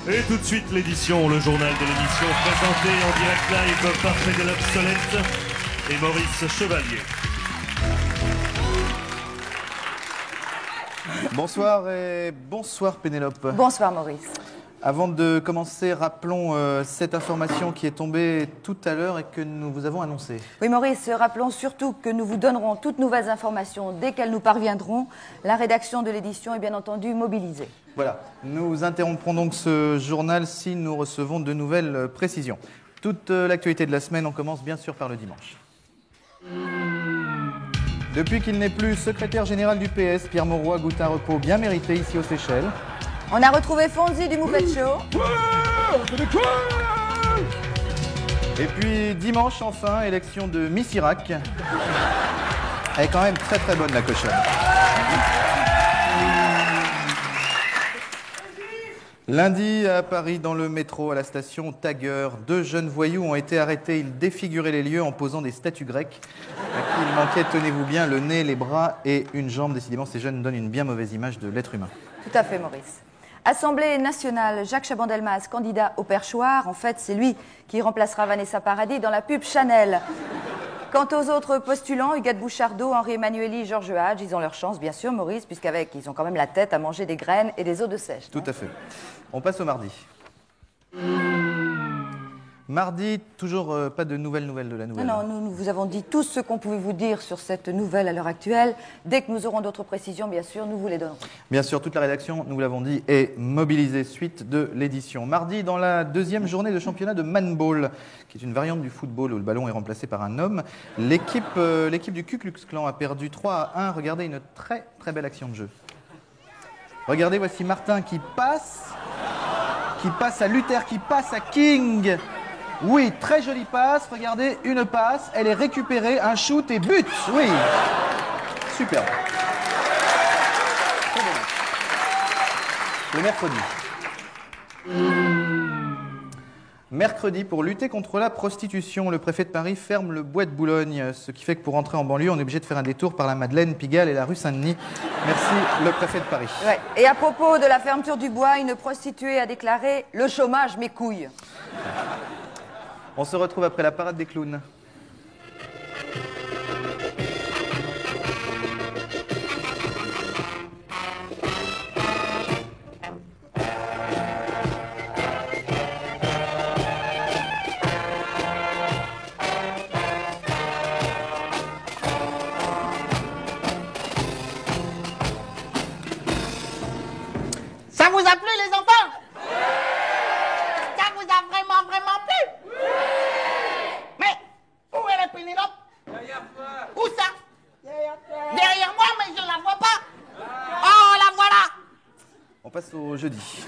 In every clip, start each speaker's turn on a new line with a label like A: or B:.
A: Et tout de suite l'édition, le journal de l'émission présenté en direct live par Pénélope Solette et Maurice Chevalier.
B: Bonsoir et bonsoir Pénélope.
C: Bonsoir Maurice.
B: Avant de commencer, rappelons cette information qui est tombée tout à l'heure et que nous vous avons annoncée.
C: Oui Maurice, rappelons surtout que nous vous donnerons toutes nouvelles informations dès qu'elles nous parviendront. La rédaction de l'édition est bien entendu mobilisée.
B: Voilà, nous interromprons donc ce journal si nous recevons de nouvelles précisions. Toute l'actualité de la semaine, on commence bien sûr par le dimanche. Depuis qu'il n'est plus secrétaire général du PS, Pierre Mauroy goûte un repos bien mérité ici aux Seychelles.
C: On a retrouvé Fonzie du Moufette Show.
B: Et puis dimanche enfin, élection de Miss Irak. Elle est quand même très très bonne la cochonne. Lundi à Paris, dans le métro, à la station Tagueur, 2 jeunes voyous ont été arrêtés. Ils défiguraient les lieux en posant des statues grecques à qui il manquait, tenez-vous bien, le nez, les bras et une jambe. Décidément, ces jeunes donnent une bien mauvaise image de l'être humain.
C: Tout à fait Maurice. Assemblée nationale, Jacques Chaban-Delmas, candidat au perchoir. En fait, c'est lui qui remplacera Vanessa Paradis dans la pub Chanel. Quant aux autres postulants, Huguette Bouchardot, Henri Emmanuelli, Georges Hadj, ils ont leur chance, bien sûr, Maurice, puisqu'avec, ils ont quand même la tête à manger des graines et des eaux de sèche.
B: Tout à fait. On passe au mardi. Mardi, toujours pas de nouvelles de la nouvelle.
C: Non, nous vous avons dit tout ce qu'on pouvait vous dire sur cette nouvelle à l'heure actuelle. Dès que nous aurons d'autres précisions, bien sûr, nous vous les donnerons.
B: Bien sûr, toute la rédaction, nous l'avons dit, est mobilisée suite de l'édition. Mardi, dans la deuxième journée de championnat de manball, qui est une variante du football où le ballon est remplacé par un homme, l'équipe du Ku Klux Klan a perdu 3-1. Regardez une très très belle action de jeu. Regardez, voici Martin qui passe à Luther, qui passe à King. Oui, très jolie passe. Regardez, une passe, elle est récupérée, un shoot et but. Oui, super. Très bon. Le mercredi. Mercredi, pour lutter contre la prostitution, le préfet de Paris ferme le bois de Boulogne, ce qui fait que pour entrer en banlieue, on est obligé de faire un détour par la Madeleine, Pigalle et la rue Saint-Denis. Merci, le préfet de Paris.
C: Ouais. Et à propos de la fermeture du bois, une prostituée a déclaré « Le chômage, mes couilles ».
B: On se retrouve après la parade des clowns.
D: Ça vous a plu les enfants? Ça vous a vraiment plu? Mais où est la Pénélope? Où ça? Derrière moi, mais je la vois pas. Oh, la voilà.
B: On passe au jeudi.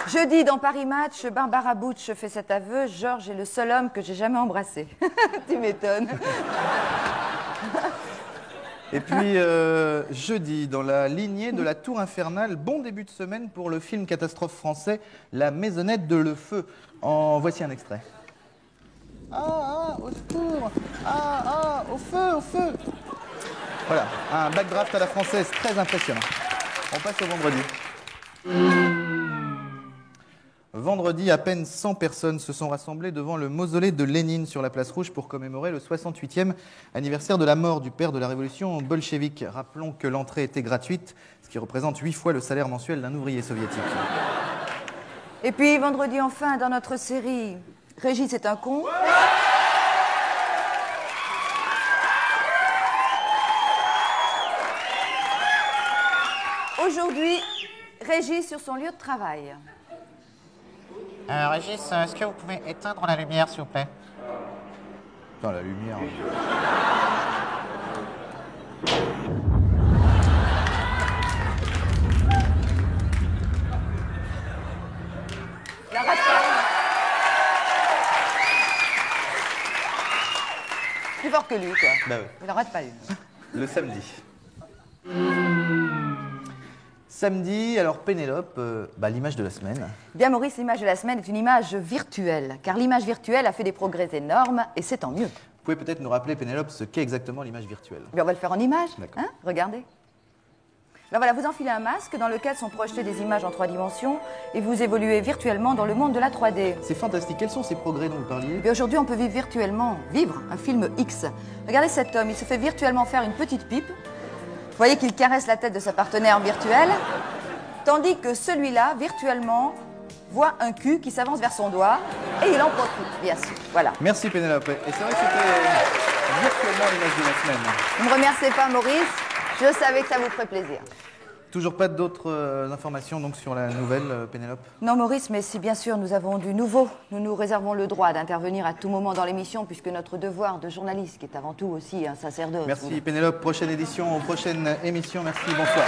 C: Jeudi, dans Paris Match, Barbara Butch fait cet aveu. Georges est le seul homme que j'ai jamais embrassé. Tu m'étonnes.
B: Et puis, jeudi, dans la lignée de la Tour Infernale, bon début de semaine pour le film catastrophe français La Maisonnette de Le Feu. En voici un extrait. Au secours! Au feu! Voilà, un backdraft à la française très impressionnant. On passe au vendredi. Vendredi, à peine 100 personnes se sont rassemblées devant le mausolée de Lénine sur la place Rouge pour commémorer le 68e anniversaire de la mort du père de la révolution bolchevique. Rappelons que l'entrée était gratuite, ce qui représente 8 fois le salaire mensuel d'un ouvrier soviétique.
C: Et puis, vendredi, enfin, dans notre série, Régis est un con. Aujourd'hui, Régis sur son lieu de travail.
D: Régis, est-ce que vous pouvez éteindre la lumière, s'il vous plaît?
B: Putain, la lumière.
C: La rate pas. Plus fort que lui, quoi.
B: Bah oui.
C: Il en rate pas une.
B: Le samedi. Samedi, alors Pénélope, l'image de la semaine.
C: Bien Maurice, l'image de la semaine est une image virtuelle, car l'image virtuelle a fait des progrès énormes, et c'est tant mieux.
B: pouvez peut-être nous rappeler, Pénélope, ce qu'est exactement l'image virtuelle?
C: Mais on va le faire en images.
B: D'accord.
C: Hein, regardez. Alors voilà, vous enfilez un masque dans lequel sont projetées des images en 3 dimensions et vous évoluez virtuellement dans le monde de la 3D.
B: C'est fantastique. Quels sont ces progrès dont vous parliez?
C: Et aujourd'hui, on peut vivre un film X. Regardez cet homme, il se fait virtuellement faire une petite pipe. Vous voyez qu'il caresse la tête de sa partenaire virtuelle, tandis que celui-là, virtuellement, voit un cul qui s'avance vers son doigt et il en profite, bien sûr. Voilà.
B: Merci Pénélope. Et c'est vrai que c'était virtuellement l'image de la semaine.
C: Ne me remerciez pas, Maurice. Je savais que ça vous ferait plaisir.
B: Toujours pas d'autres informations donc sur la nouvelle, Pénélope?
C: Non, Maurice, mais si bien sûr nous avons du nouveau, nous nous réservons le droit d'intervenir à tout moment dans l'émission, puisque notre devoir de journaliste, qui est avant tout aussi un sacerdoce.
B: Merci Pénélope. Prochaine édition, prochaine émission. Merci, bonsoir.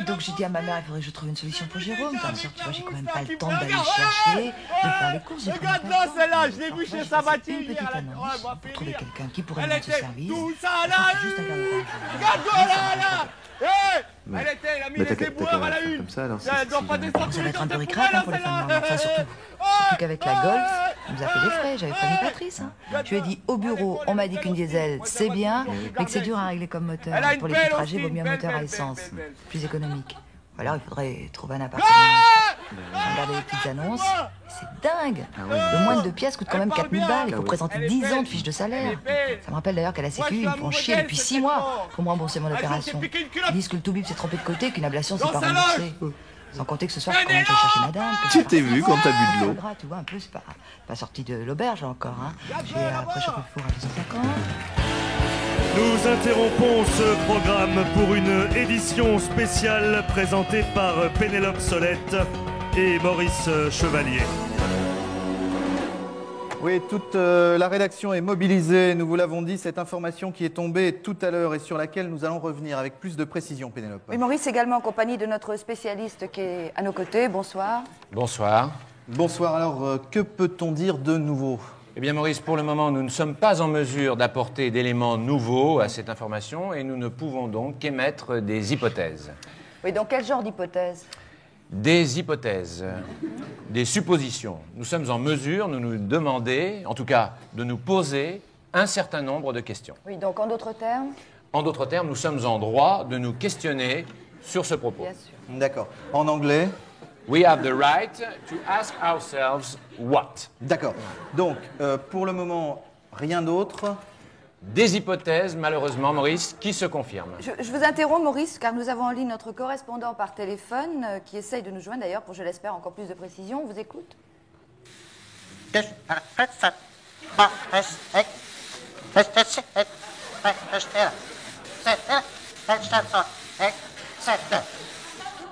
E: Donc j'ai dit à ma mère, il faudrait que je trouve une solution pour Jérôme. Bien sûr, tu vois, j'ai quand même pas le temps d'aller chercher, de faire les courses.
F: Regarde-la celle-là, je l'ai vue chez Sabatier.
E: Une petite annonce pour trouver quelqu'un qui pourrait me rendre ce service.
F: Tout ça là,
E: Juste un garde-robe.
F: regarde-toi là. Elle était, elle a mis les éboueurs à la une.
B: Comme ça, alors
F: Elle doit pas descendre.
E: Ça va être un peu ricrac hein, pour les femmes normales. Enfin, surtout qu'avec la Golf, on nous a fait des frais. J'avais prévenu Patrice. Hein. Je lui ai dit au bureau, on m'a dit qu'une diesel, c'est bien, mais que c'est dur à régler comme moteur. Pour les petits trajets, il vaut mieux un moteur à essence, plus économique. Ou alors il faudrait trouver un appartement. J'ai regardé les petites annonces, c'est dingue. Le moine de pièces coûte quand même 4000 balles. Il faut présenter 10 ans de fiche de salaire. Ça me rappelle d'ailleurs qu'à la Sécu, ils me font chier depuis 6 mois pour me rembourser mon opération. Ils disent que le toubib s'est trompé de côté, qu'une ablation s'est pas remboursée. Sans compter que ce soir, quand même, je vais chercher madame.
B: Tu t'es vu quand t'as bu de l'eau?
E: Tu vois, un peu, c'est pas sorti de l'auberge encore. Hein. J'ai après chauffé le four à 250.
A: Nous interrompons ce programme pour une édition spéciale présentée par Pénélope Solette et Maurice Chevalier.
B: Oui, toute la rédaction est mobilisée, nous vous l'avons dit, cette information qui est tombée tout à l'heure et sur laquelle nous allons revenir avec plus de précision, Pénélope.
C: Oui, Maurice également en compagnie de notre spécialiste qui est à nos côtés. Bonsoir.
G: Bonsoir.
B: Bonsoir, alors que peut-on dire de nouveau?
G: Eh bien Maurice, pour le moment, nous ne sommes pas en mesure d'apporter d'éléments nouveaux à cette information et nous ne pouvons donc qu'émettre des hypothèses.
C: Oui, donc quel genre d'hypothèse?
G: Des hypothèses, des suppositions. Nous sommes en mesure de nous demander, en tout cas de nous poser, un certain nombre de questions.
C: Oui, donc en d'autres termes?
G: En d'autres termes, nous sommes en droit de nous questionner sur ce propos.
C: Bien sûr.
B: D'accord. En anglais?
G: We have the right to ask ourselves what.
B: D'accord. Donc, pour le moment, rien d'autre.
G: Des hypothèses, malheureusement, Maurice, qui se confirment.
C: Je vous interromps, Maurice, car nous avons en ligne notre correspondant par téléphone qui essaye de nous joindre, d'ailleurs, pour, je l'espère, encore plus de précision. On vous écoute.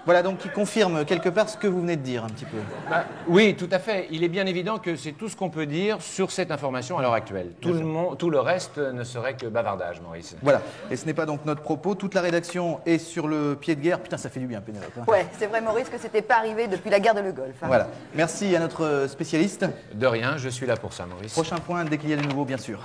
B: Voilà, donc qui confirme quelque part ce que vous venez de dire un petit peu.
G: Oui, tout à fait. Il est bien évident que c'est tout ce qu'on peut dire sur cette information à l'heure actuelle. Tout le reste ne serait que bavardage, Maurice.
B: Voilà, et ce n'est pas donc notre propos. Toute la rédaction est sur le pied de guerre. Putain, ça fait du bien, Pénélope. Hein.
C: Ouais, c'est vrai, Maurice, que c'était pas arrivé depuis la guerre de Le Golfe. Hein.
B: Voilà. Merci à notre spécialiste.
G: De rien, je suis là pour ça, Maurice.
B: Prochain point, dès qu'il y a du nouveau, bien sûr.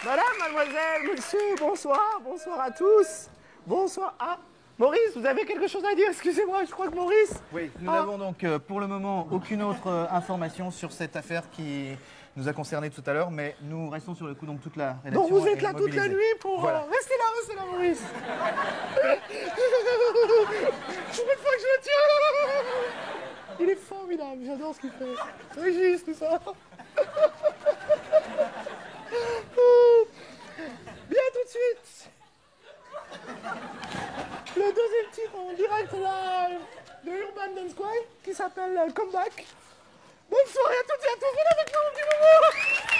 F: Madame, mademoiselle, monsieur, bonsoir, bonsoir à tous. Bonsoir. Ah, Maurice, vous avez quelque chose à dire? Excusez-moi, je crois que Maurice...
B: Oui, nous n'avons donc pour le moment aucune autre information sur cette affaire qui nous a concernés tout à l'heure, mais nous restons sur le coup, donc toute la rédaction.
F: Donc vous êtes
B: est
F: là toute la
B: mobilisée.
F: nuit pour...
B: Voilà.
F: Restez là, Maurice. Pour une fois que je le tiens. Il est formidable, j'adore ce qu'il fait. Régis, tout ça. Bien tout de suite. Le deuxième titre en direct là, de Urban Dance Squad qui s'appelle Comeback. Bonne soirée à toutes et à tous, venez avec moi un petit moment.